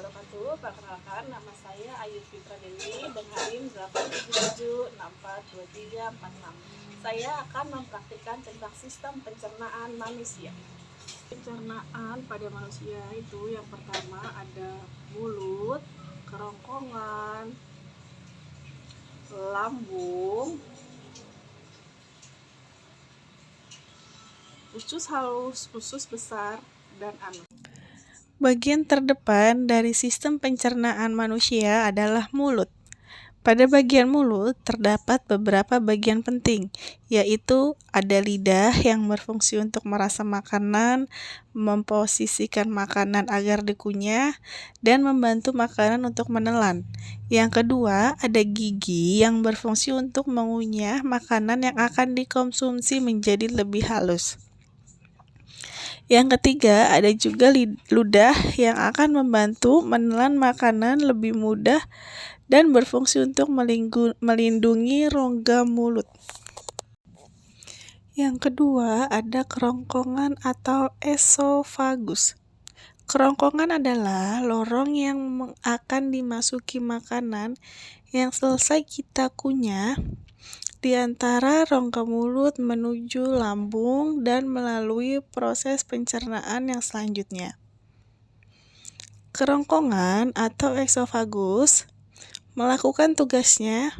wabarakatuh. Perkenalkan, nama saya Ayu Fitra Dewi dengan NIM 877642346. Saya akan mempraktikkan tentang sistem pencernaan manusia. Pencernaan pada manusia itu yang pertama ada mulut, kerongkongan, lambung, usus halus, usus besar, dan anus. Bagian terdepan dari sistem pencernaan manusia adalah mulut. Pada bagian mulut terdapat beberapa bagian penting, yaitu ada lidah yang berfungsi untuk merasa makanan, memposisikan makanan agar dikunyah, dan membantu makanan untuk menelan. Yang kedua, ada gigi yang berfungsi untuk mengunyah makanan yang akan dikonsumsi menjadi lebih halus. Yang ketiga, ada juga ludah yang akan membantu menelan makanan lebih mudah dan berfungsi untuk melindungi rongga mulut. Yang kedua, ada kerongkongan atau esofagus. Kerongkongan adalah lorong yang akan dimasuki makanan yang selesai kita kunyah di antara rongga mulut menuju lambung dan melalui proses pencernaan yang selanjutnya. Kerongkongan atau esofagus melakukan tugasnya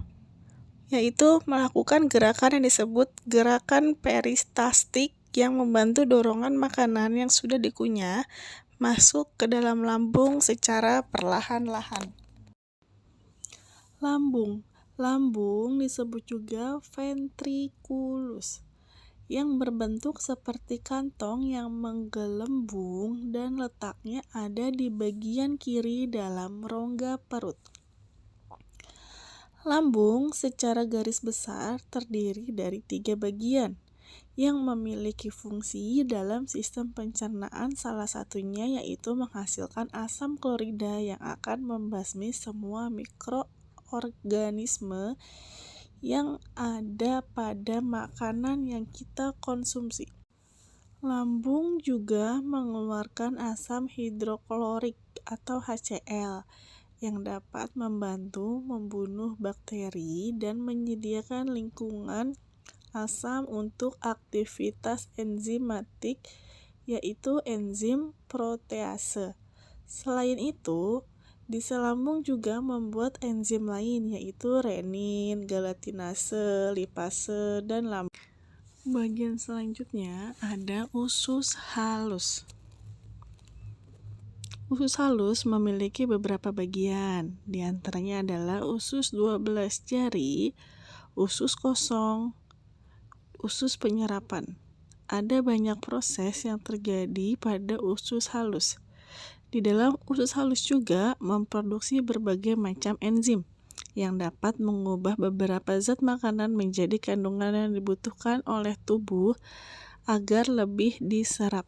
yaitu melakukan gerakan yang disebut gerakan peristaltik yang membantu dorongan makanan yang sudah dikunyah masuk ke dalam lambung secara perlahan-lahan. Lambung disebut juga ventrikulus, yang berbentuk seperti kantong yang menggelembung dan letaknya ada di bagian kiri dalam rongga perut. Lambung secara garis besar terdiri dari 3 bagian yang memiliki fungsi dalam sistem pencernaan, salah satunya yaitu menghasilkan asam klorida yang akan membasmi semua mikroorganisme yang ada pada makanan yang kita konsumsi. Lambung juga mengeluarkan asam hidroklorik atau HCl yang dapat membantu membunuh bakteri dan menyediakan lingkungan asam untuk aktivitas enzimatik yaitu enzim protease. Selain itu, di sel lambung juga membuat enzim lain yaitu renin, galatinase, lipase, dan lambung. Bagian selanjutnya ada usus halus. Usus halus memiliki beberapa bagian, di antaranya adalah usus 12 jari, usus kosong, usus penyerapan. Ada banyak proses yang terjadi pada usus halus. Di dalam usus halus juga memproduksi berbagai macam enzim yang dapat mengubah beberapa zat makanan menjadi kandungan yang dibutuhkan oleh tubuh agar lebih diserap.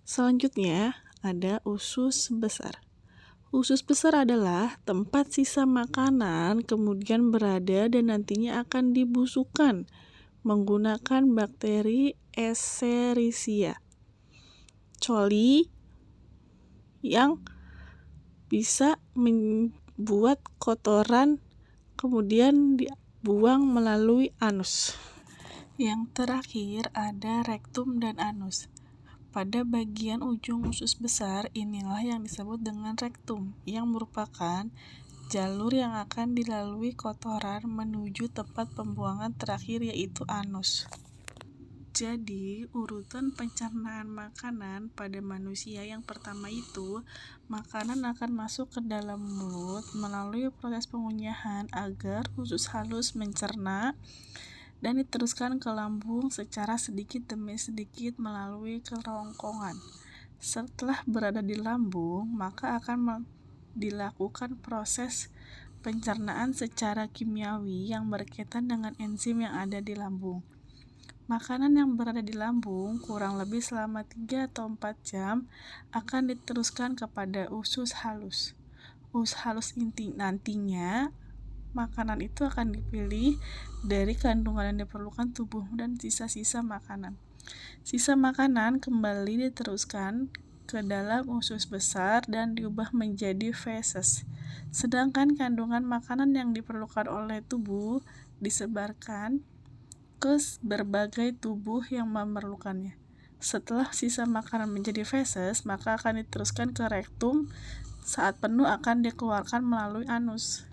Selanjutnya ada usus besar. Usus besar adalah tempat sisa makanan kemudian berada dan nantinya akan dibusukkan menggunakan bakteri Escherichia coli yang bisa membuat kotoran kemudian dibuang melalui anus. Yang terakhir ada rektum dan anus. Pada bagian ujung usus besar inilah yang disebut dengan rektum, yang merupakan jalur yang akan dilalui kotoran menuju tempat pembuangan terakhir yaitu anus. Jadi, urutan pencernaan makanan pada manusia yang pertama itu, makanan akan masuk ke dalam mulut melalui proses pengunyahan agar usus halus mencerna dan diteruskan ke lambung secara sedikit demi sedikit melalui kerongkongan. Setelah berada di lambung, maka akan dilakukan proses pencernaan secara kimiawi yang berkaitan dengan enzim yang ada di lambung. Makanan yang berada di lambung kurang lebih selama 3 atau 4 jam akan diteruskan kepada usus halus. Usus halus nantinya makanan itu akan dipilih dari kandungan yang diperlukan tubuh dan sisa-sisa makanan. Sisa makanan kembali diteruskan ke dalam usus besar dan diubah menjadi feses. Sedangkan kandungan makanan yang diperlukan oleh tubuh disebarkan ke berbagai tubuh yang memerlukannya. Setelah sisa makanan menjadi feses, maka akan diteruskan ke rektum. Saat penuh akan dikeluarkan melalui anus.